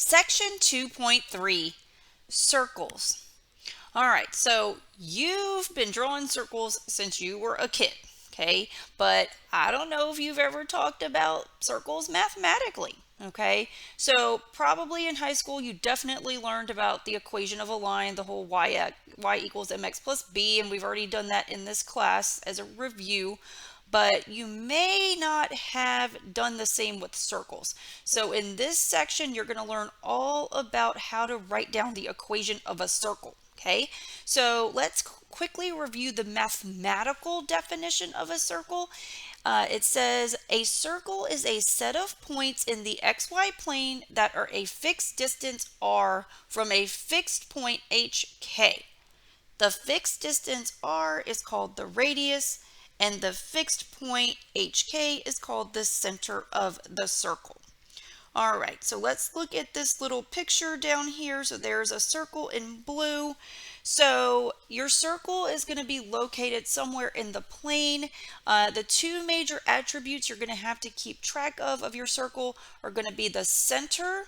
Section 2.3, circles. All right, so you've been drawing circles since you were a kid, okay? But I don't know if you've ever talked about circles mathematically, okay? So probably in high school you definitely learned about the equation of a line, the whole y equals mx plus b, and we've already done that in this class as a review. But you may not have done the same with circles. So in this section, you're going to learn all about how to write down the equation of a circle. Okay, so let's quickly review the mathematical definition of a circle. It says a circle is a set of points in the xy plane that are a fixed distance r from a fixed point hk. The fixed distance r is called the radius, and the fixed point hk is called the center of the circle. All right, so let's look at this little picture down here. So there's a circle in blue. So your circle is going to be located somewhere in the plane. The two major attributes you're going to have to keep track of your circle are going to be the center.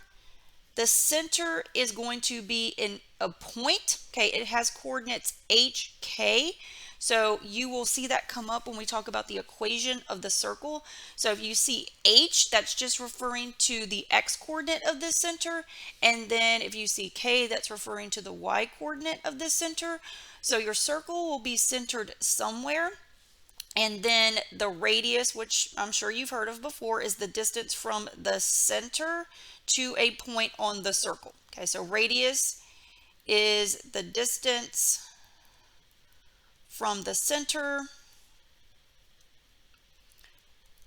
The center is going to be in a point. Okay, it has coordinates hk. So you will see that come up when we talk about the equation of the circle. So if you see h, that's just referring to the x coordinate of the center. And then if you see k, that's referring to the y coordinate of the center. So your circle will be centered somewhere. And then the radius, which I'm sure you've heard of before, is the distance from the center to a point on the circle. Okay, so radius is the distance from the center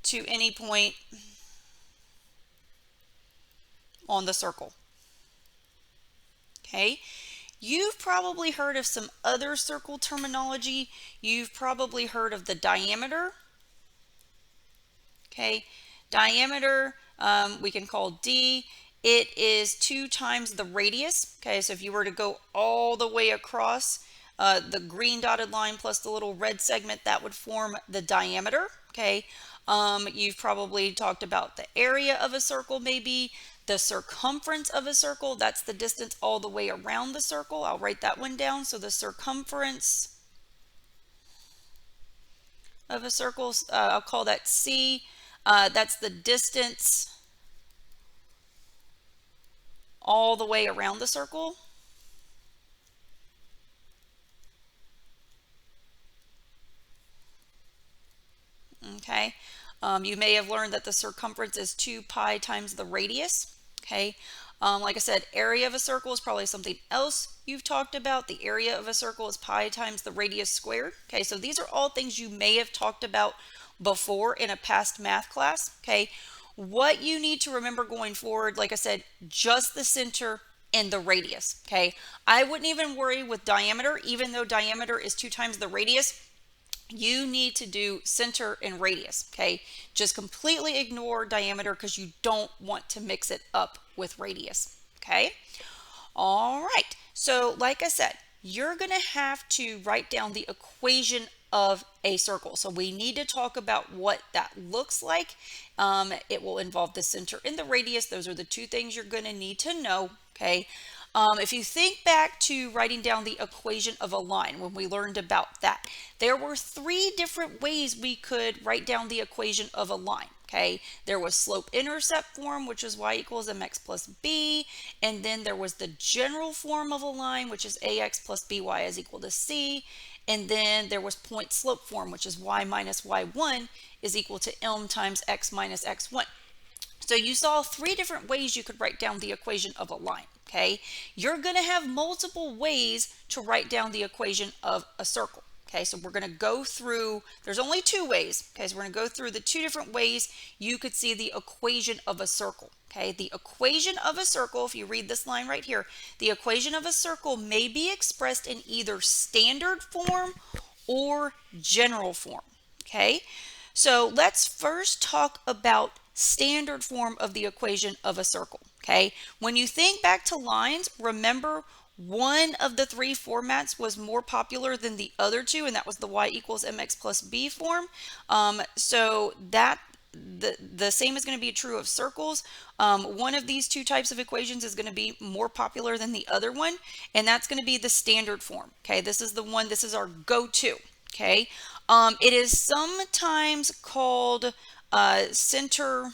to any point on the circle. Okay, you've probably heard of some other circle terminology. You've probably heard of the diameter. Okay, diameter we can call d. It is 2 times the radius. Okay, so if you were to go all the way across the green dotted line plus the little red segment, that would form the diameter. Okay, you've probably talked about the area of a circle, maybe the circumference of a circle. That's the distance all the way around the circle. I'll write that one down. So the circumference of a circle, I'll call that c. That's the distance all the way around the circle. Okay, you may have learned that the circumference is 2 pi times the radius. Okay, like I said, area of a circle is probably something else you've talked about. The area of a circle is pi times the radius squared. Okay, so these are all things you may have talked about before in a past math class. Okay, what you need to remember going forward, like I said, just the center and the radius. Okay, I wouldn't even worry with diameter, even though diameter is 2 times the radius. You need to do center and radius. Okay, just completely ignore diameter because you don't want to mix it up with radius. Okay, all right, so like I said, you're going to have to write down the equation of a circle. So we need to talk about what that looks like. It will involve the center and the radius. Those are the two things you're going to need to know. Okay, if you think back to writing down the equation of a line, when we learned about that, there were 3 different ways we could write down the equation of a line. Okay, there was slope-intercept form, which is y equals mx plus b, and then there was the general form of a line, which is ax plus by is equal to c, and then there was point-slope form, which is y minus y1 is equal to m times x minus x1. So you saw 3 different ways you could write down the equation of a line. Okay, you're going to have multiple ways to write down the equation of a circle. Okay, so we're going to go through, there's only 2 ways. Okay, so we're going to go through the 2 different ways you could see the equation of a circle. Okay, the equation of a circle, if you read this line right here, the equation of a circle may be expressed in either standard form or general form. Okay, so let's first talk about standard form of the equation of a circle. Okay, when you think back to lines, remember one of the 3 formats was more popular than the other 2, and that was the y equals mx plus b form. So that the same is going to be true of circles. One of these two types of equations is going to be more popular than the other one, and that's going to be the standard form. Okay, this is the one, this is our go-to. Okay, it is sometimes called center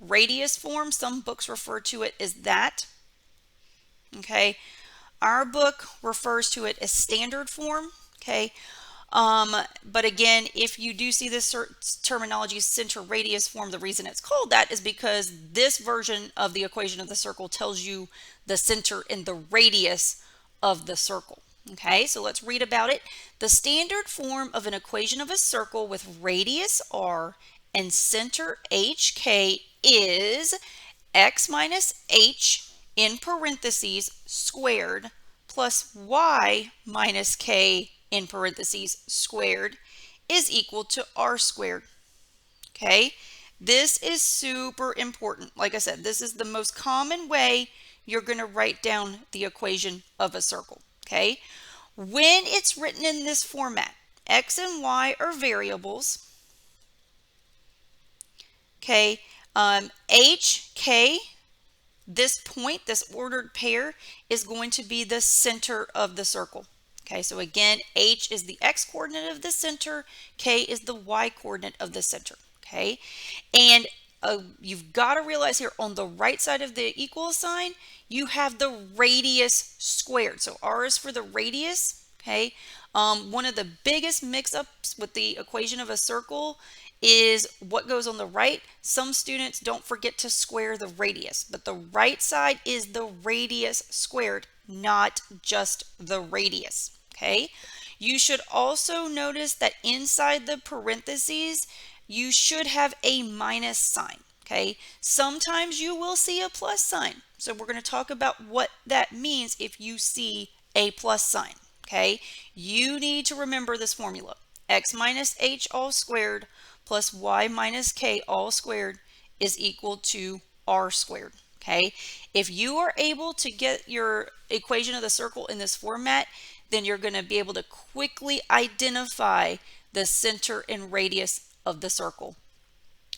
radius form. Some books refer to it as that. Okay, our book refers to it as standard form. Okay, but again, if you do see this terminology center radius form, the reason it's called that is because this version of the equation of the circle tells you the center and the radius of the circle. Okay, so let's read about it. The standard form of an equation of a circle with radius r and center hk is x minus h in parentheses squared plus y minus k in parentheses squared is equal to r squared. Okay, this is super important. Like I said, this is the most common way you're going to write down the equation of a circle. Okay, when it's written in this format, x and y are variables. Okay, hk, this point, this ordered pair, is going to be the center of the circle. Okay, so again, h is the x coordinate of the center, k is the y coordinate of the center. Okay, and you've got to realize here on the right side of the equal sign, you have the radius squared. So r is for the radius. Okay, one of the biggest mix-ups with the equation of a circle is what goes on the right. Some students don't forget to square the radius, but the right side is the radius squared, not just the radius. Okay, you should also notice that inside the parentheses you should have a minus sign. Okay, sometimes you will see a plus sign, so we're going to talk about what that means if you see a plus sign. Okay, you need to remember this formula: x minus h all squared plus y minus k all squared is equal to r squared. Okay, if you are able to get your equation of the circle in this format, then you're going to be able to quickly identify the center and radius of the circle.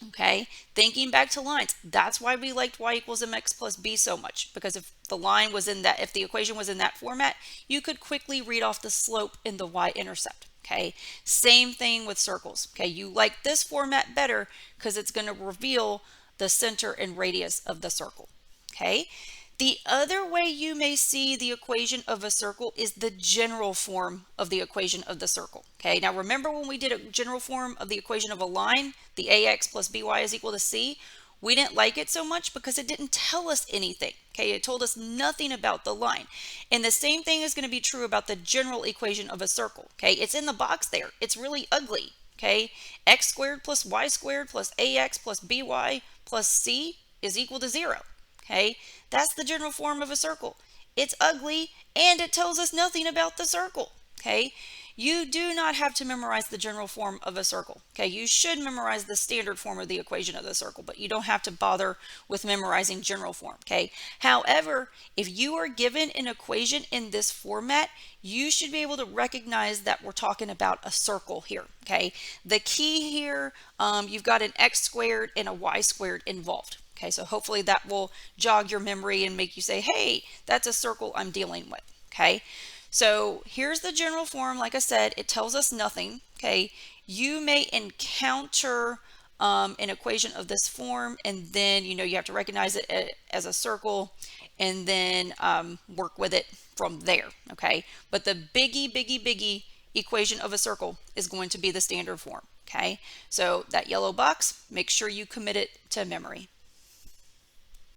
Okay, thinking back to lines, that's why we liked y equals mx plus b so much, because if the line was in that, if the equation was in that format, you could quickly read off the slope in the y-intercept. Okay, same thing with circles. Okay, you like this format better because it's going to reveal the center and radius of the circle. Okay, the other way you may see the equation of a circle is the general form of the equation of the circle. Okay, now remember when we did a general form of the equation of a line, the ax plus by is equal to c? We didn't like it so much because it didn't tell us anything. Okay, it told us nothing about the line. And the same thing is going to be true about the general equation of a circle. Okay, it's in the box there. It's really ugly. Okay, x squared plus y squared plus ax plus by plus c is equal to 0. Okay, that's the general form of a circle. It's ugly and it tells us nothing about the circle. Okay, you do not have to memorize the general form of a circle. Okay, you should memorize the standard form of the equation of the circle, but you don't have to bother with memorizing general form. Okay, however, if you are given an equation in this format, you should be able to recognize that we're talking about a circle here. Okay, the key here, you've got an x squared and a y squared involved. Okay, so hopefully that will jog your memory and make you say, hey, that's a circle I'm dealing with. Okay, so here's the general form. Like I said, it tells us nothing. Okay, you may encounter an equation of this form, and then you have to recognize it as a circle and then work with it from there. Okay, but the biggie equation of a circle is going to be the standard form. Okay, so that yellow box, make sure you commit it to memory.